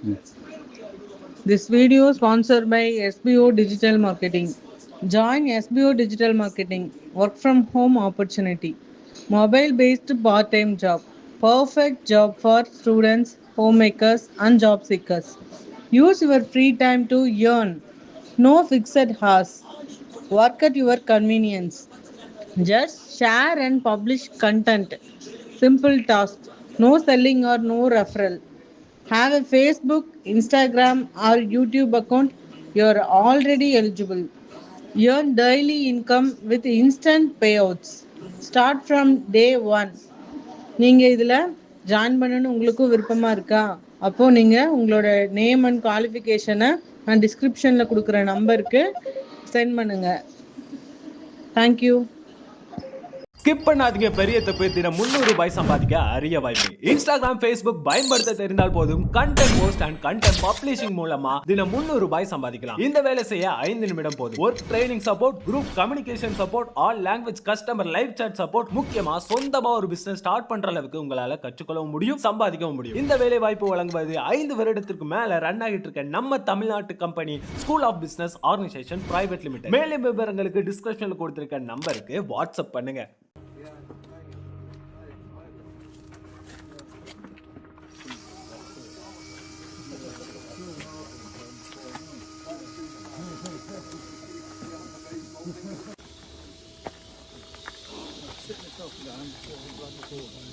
This video sponsored by SBO Digital Marketing. Join SBO Digital Marketing. Work from home opportunity. Mobile based part time job. Perfect job for students, homemakers, and job seekers. Use your free time to earn. No fixed hours. Work at your convenience. Just share and publish content. Simple tasks. No selling or no referral. Have a Facebook, Instagram, or YouTube account. You're already eligible. Earn daily income with instant payouts. Start from day one. நீங்கள் இதில் join பண்ணணும்னு உங்களுக்கும் விருப்பமாக இருக்கா? அப்போது நீங்கள் உங்களோட name and குவாலிஃபிகேஷனை நான் டிஸ்கிரிப்ஷனில் கொடுக்குற நம்பருக்கு சென்ட் பண்ணுங்கள். தேங்க்யூ. ஸ்கிப் பண்ணாதீங்க, பெரிய தப்பு. தினம் 300 ரூபாய் சம்பாதிக்க அரிய வாய்ப்பு. இன்ஸ்டாகிராம், ஃபேஸ்புக் பயன்படுத்த தெரிந்தால் போதும். Content post and content publishing மூலமா தினம் 300 ரூபாய் சம்பாதிக்கலாம். இந்த வேலை செய்ய 5 நிமிடம் போதும். Work training support, group communication support, all language customer live chat support, முக்கியமா சொந்தமா ஒரு பிசினஸ் ஸ்டார்ட் பண்ற அளவுக்கு உங்களால கற்றுக்கொள்ளவும் முடியும், சம்பாதிக்கவும் முடியும். இந்த வேலை வாய்ப்பு வழங்குவது 5 வருடத்திற்கு மேல ரன் ஆகிட்டு இருக்க நம்ம தமிழ்நாட்டு company school of business organisation private limited. மேலும் விவரங்களுக்கு டிஸ்கிரிப்ஷன்ல கொடுத்திருக்க நம்பருக்கு வாட்ஸ்அப் பண்ணுங்க. Sit myself down before I grab the board.